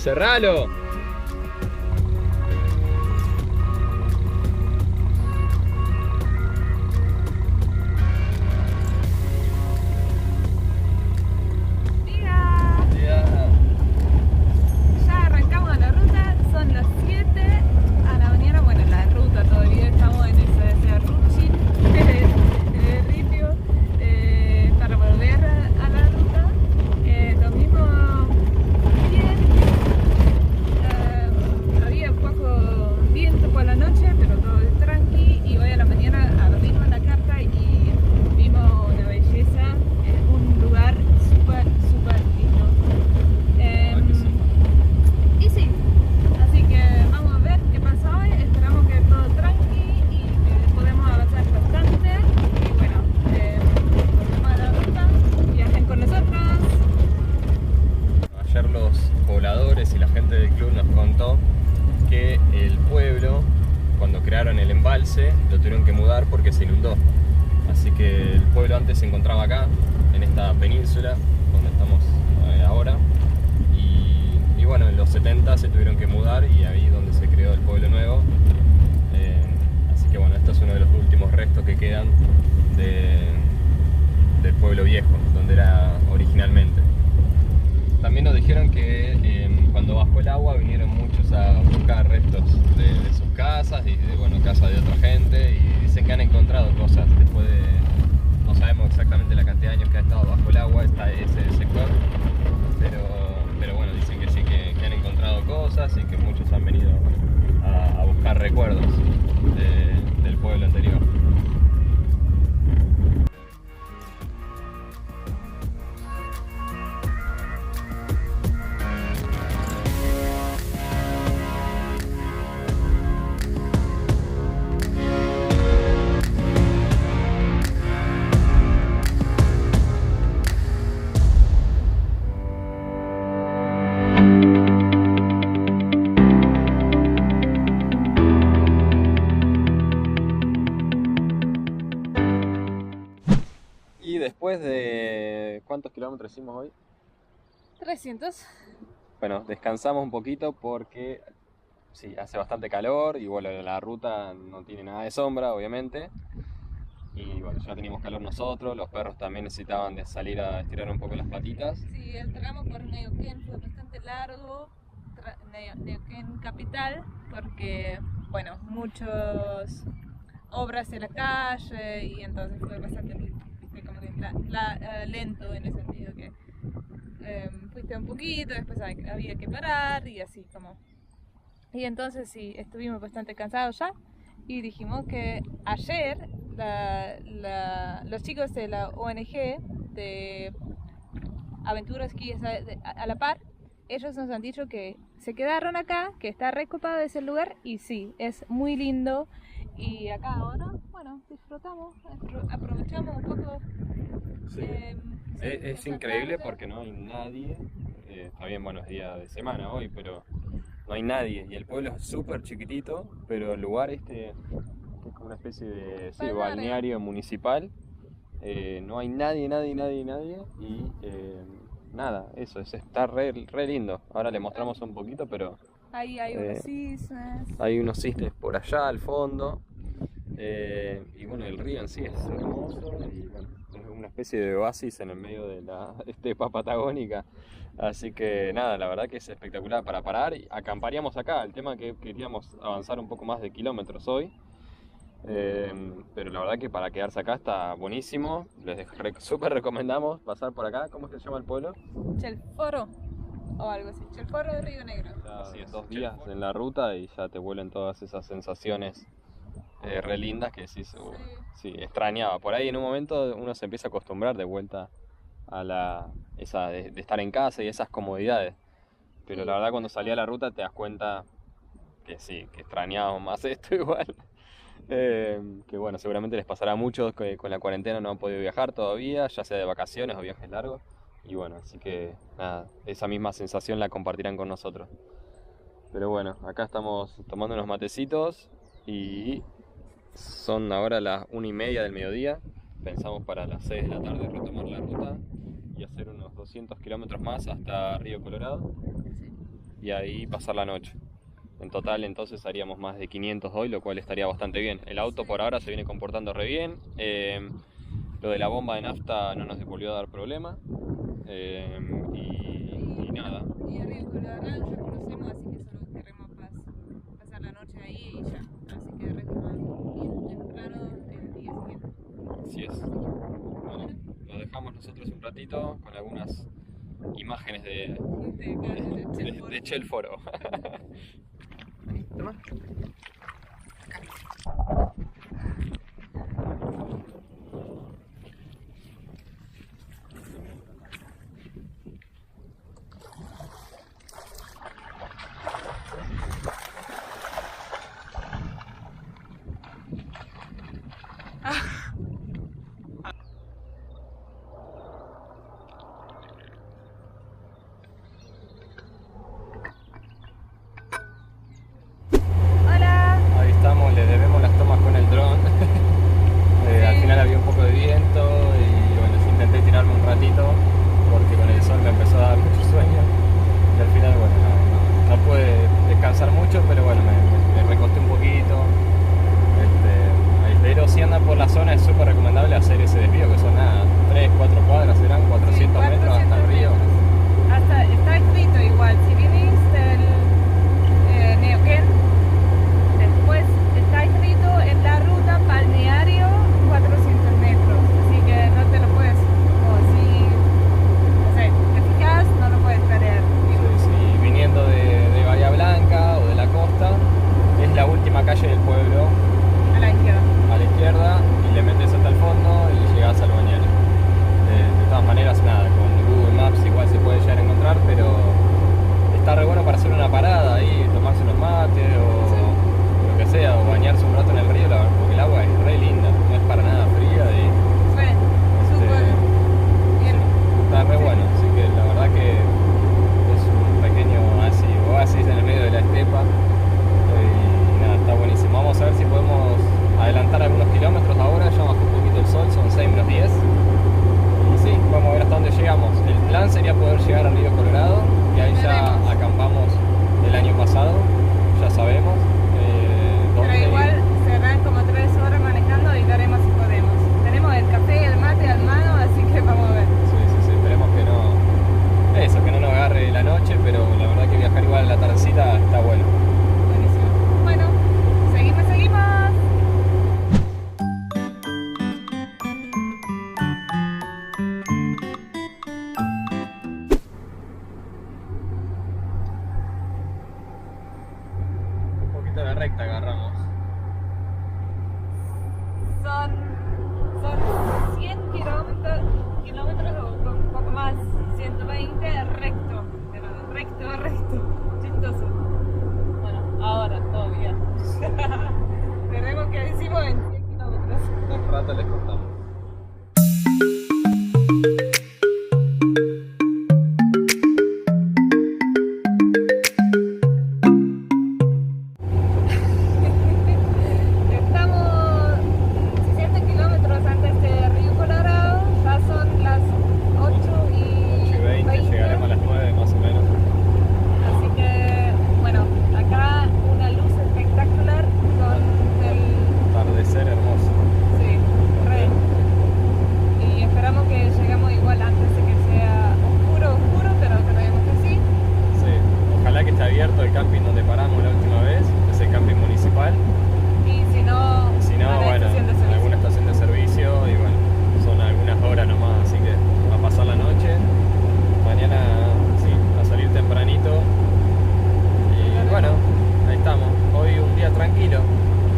¡Cerralo! Y la gente del club nos contó que el pueblo, cuando crearon el embalse, lo tuvieron que mudar porque se inundó. Así que el pueblo antes se encontraba acá, en esta península donde estamos ahora, y bueno, en los 70 se tuvieron que mudar y ahí es donde se creó el pueblo nuevo. Así que bueno, esto es uno de los últimos restos que quedan del pueblo viejo, donde era originalmente. También nos dijeron que cuando bajó el agua vinieron muchos a buscar restos de sus casas y de casas de otra gente, y dicen que han encontrado cosas después de, no sabemos exactamente la cantidad de años que ha estado bajo el agua ese sector, pero bueno, dicen que sí, que han encontrado cosas y que muchos han venido a buscar recuerdos del pueblo anterior. Después de... ¿cuántos kilómetros hicimos hoy? 300. Bueno, descansamos un poquito porque sí, hace bastante calor y bueno, la ruta no tiene nada de sombra, obviamente. Y bueno, ya teníamos calor nosotros, los perros también necesitaban de salir a estirar un poco las patitas. Sí, el tramo por Neuquén fue bastante largo, Neuquén capital, porque bueno, muchas obras en la calle y entonces fue bastante como que lento en el sentido que fuiste un poquito, después había que parar y así como. Y entonces sí, estuvimos bastante cansados ya y dijimos que ayer los chicos de la ONG de Aventura Esquí a la Par, ellos nos han dicho que se quedaron acá, que está recopado ese lugar y sí, es muy lindo. Y acá ahora, bueno, disfrutamos, aprovechamos un poco. Sí. Es increíble tarde porque no hay nadie. Está bien, bueno, es día de semana hoy, pero no hay nadie. Y el pueblo es súper chiquitito, pero el lugar que es como una especie de balneario municipal, no hay nadie. Y nada, eso, está re lindo. Ahora le mostramos un poquito, pero... Ahí hay unos cisnes. Hay unos cisnes por allá al fondo. Y bueno, el río en sí es hermoso y bueno, es una especie de oasis en el medio de la estepa patagónica. Así que nada, la verdad que es espectacular para parar y acamparíamos acá. El tema que queríamos avanzar un poco más de kilómetros hoy. Pero la verdad que para quedarse acá está buenísimo. Les súper recomendamos pasar por acá. ¿Cómo se llama el pueblo? Chelforo o algo así, Chelforo de Río Negro. Así es, 2 días en la ruta y ya te vuelven todas esas sensaciones re lindas que sí, extrañaba. Por ahí en un momento uno se empieza a acostumbrar de vuelta a esa de estar en casa y esas comodidades. Pero la verdad cuando salí a la ruta te das cuenta que sí, que extrañábamos más esto igual. Que bueno, seguramente les pasará a muchos que con la cuarentena no han podido viajar todavía, ya sea de vacaciones o viajes largos. Y bueno, así que nada, esa misma sensación la compartirán con nosotros. Pero bueno, acá estamos tomando unos matecitos y son ahora las 1:30 del mediodía. Pensamos para las 6 de la tarde retomar la ruta y hacer unos 200 kilómetros más hasta Río Colorado. y ahí pasar la noche. En total entonces haríamos más de 500 hoy, lo cual estaría bastante bien. El auto por ahora se viene comportando re bien. Lo de la bomba de nafta no nos volvió a dar problema. Y nada. Y el Río Colorado ya conocemos, así que solo queremos pasar la noche ahí y ya. Así que retomamos bien temprano el día siguiente. Así es. Bueno, lo dejamos nosotros un ratito con algunas imágenes de Chelforo. Toma. Ahí estamos, le debemos las tomas con el dron. Al final había un poco de viento y bueno, yo intenté tirarme un ratito porque con el sol me empezó a dar mucho sueño y al final bueno, no pude descansar mucho, pero bueno, me recosté un poquito. Pero si andan por la zona es súper recomendable hacer ese desvío, que son nada, 3-4 cuadras, serán 400 metros hasta el río. Hasta está escrito igual, si vienes del Neuquén, después está escrito en la ruta balneario 400 metros, así que no te lo puedes, o si, no sé, te fijas, no lo puedes perder. Sí, viniendo de Bahía Blanca o de la costa, es la última calle del pueblo. A la izquierda Y le metes hasta el fondo y llegas al balneario. De todas maneras, nada, con Google Maps igual se puede llegar a encontrar, pero está re bueno para hacer una parada ahí, tomarse unos mates o lo que sea, o bañarse un rato en el río, porque el agua es re linda, no es para nada fría y súper bien. está re bueno, así que la verdad que es un pequeño oasis en el medio de la estepa. Y nada, está buenísimo. Vamos a ver si podemos adelantar algunos kilómetros ahora, ya bajó un poquito el sol, son 6 menos 10. Y sí, vamos a ver hasta dónde llegamos. El plan sería poder llegar al Río Colorado, y ahí ya acampamos el año pasado, ya sabemos dónde Pero igual serán como 3 horas manejando y veremos si podemos. Tenemos el café y el mate al mano, así que vamos a ver. Sí, esperemos que no nos agarre la noche, pero la verdad que viajar igual a la tardecita está bueno. Buenísimo. Bueno, seguimos. Un poquito de recta agarramos. Son 100 kilómetros o un poco más, 120 recto, pero recto, chistoso. Bueno, ahora todavía. Veremos qué decimos en 100 kilómetros. Un rato les cortamos. Estamos 60 kilómetros antes de Río Colorado, ya son las 8:20. Llegaremos a las 9 más o menos. Así que, bueno, acá una luz espectacular con el... Atardecer hermoso. Sí, re. Y esperamos que lleguemos igual antes de que sea oscuro, pero creemos que sí. Sí, ojalá que esté abierto el camping donde paramos la última vez, es el camping municipal. Y si no, a la Bueno, estación de servicio. alguna estación de servicio y bueno, son algunas horas nomás, así que va a pasar la noche. Mañana sí, a salir tempranito. Y bueno, ahí estamos. Hoy un día tranquilo,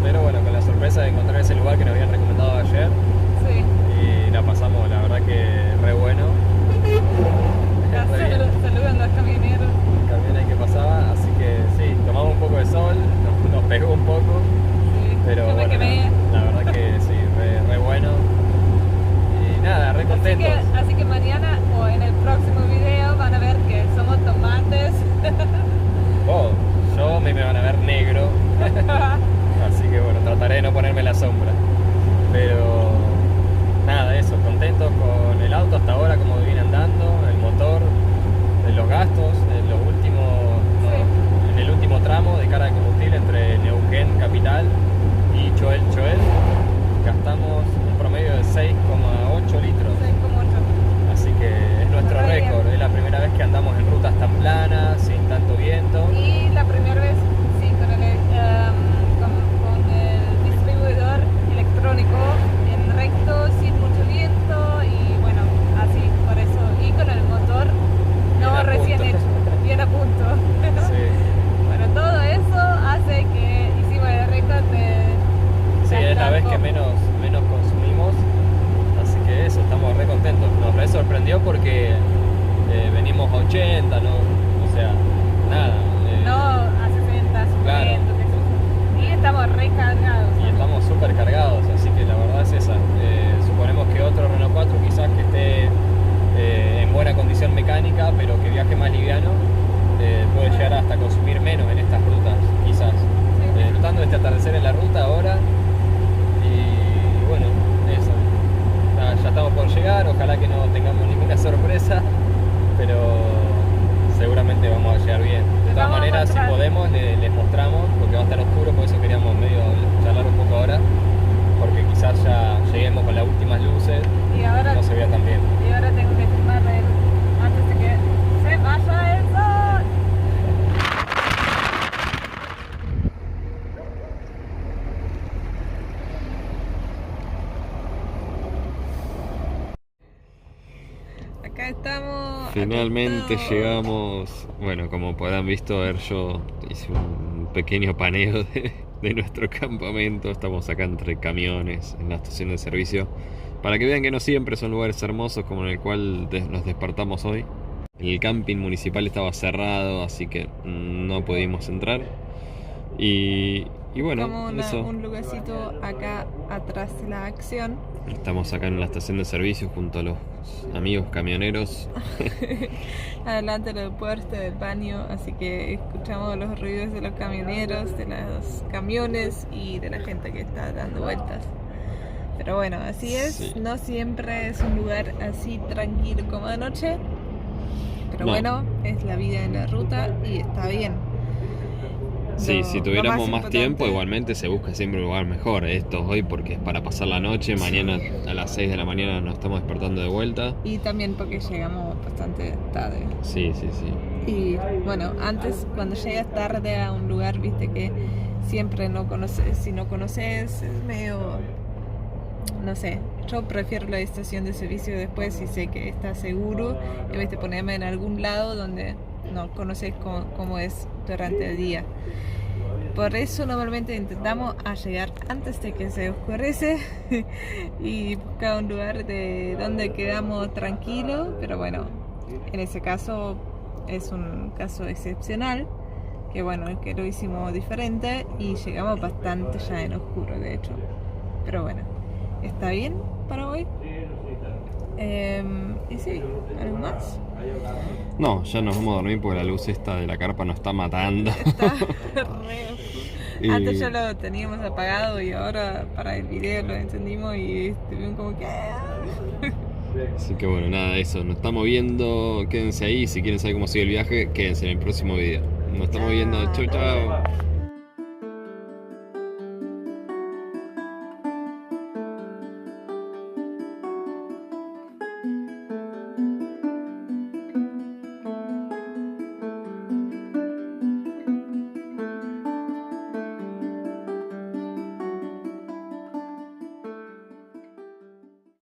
pero bueno, con la sorpresa de encontrar ese lugar que nos habían recomendado ayer. Sí. Y la pasamos, la verdad que re bueno. Re bien. Saludan los camioneros. El camión ahí que pasaba, así que sí, tomamos un poco de sol, nos pegó un poco. Sí, Pero yo me bueno, quemé. la verdad que sí, re bueno. Y nada, re contentos. Así que mañana o en el próximo video van a ver que somos tomates. Oh, yo me van a ver negro. Así que bueno, trataré de no ponerme la sombra. Pero nada, eso, contentos con el auto hasta ahora, como viene andando, el motor, los gastos, los últimos ahora si podemos les mostramos, porque va a estar oscuro, por eso queríamos medio charlar un poco ahora, porque quizás ya lleguemos con las últimas luces y ahora, no se vea tan bien. Y ahora tengo que filmar antes de que se vaya el sol. Acá estamos. Finalmente acostados. llegamos, bueno, como podrán visto, ver, yo hice un pequeño paneo de nuestro campamento. Estamos acá entre camiones en la estación de servicio, para que vean que no siempre son lugares hermosos como en el cual nos despertamos hoy. El camping municipal estaba cerrado, así que no pudimos entrar. Y bueno, Como eso. un lugarcito acá atrás de la acción. Estamos acá en la estación de servicio junto a los amigos camioneros. Adelante de la puerta del baño, así que escuchamos los ruidos de los camioneros, de los camiones y de la gente que está dando vueltas. Pero bueno, así es, Sí. no siempre es un lugar así tranquilo como anoche, pero No. bueno, es la vida en la ruta y está bien. Sí, si tuviéramos más importante- tiempo, igualmente se busca siempre un lugar mejor. Esto hoy porque es para pasar la noche, mañana a las 6 de la mañana nos estamos despertando de vuelta. Y también porque llegamos bastante tarde. Sí, sí, sí. Y bueno, antes cuando llegas tarde a un lugar, viste que siempre no conoces, si no conoces, es medio, no sé, yo prefiero la estación de servicio después si sé que está seguro, en vez de ponerme en algún lado donde no conoces cómo es durante el día. Por eso normalmente intentamos a llegar antes de que se oscurece y buscar un lugar de donde quedamos tranquilos, pero bueno, en ese caso es un caso excepcional, que bueno, que lo hicimos diferente y llegamos bastante ya en oscuro de hecho, pero bueno, está bien para hoy. Y sí, ¿algo más? No, ya nos vamos a dormir porque la luz esta de la carpa nos está matando. Está re oscuro. Y- Antes ya lo teníamos apagado y ahora para el video lo encendimos y estuvimos como que... Así que bueno, nada, eso. Nos estamos viendo. Quédense ahí. Si quieren saber cómo sigue el viaje, quédense en el próximo video. Nos estamos viendo. Chau, chau.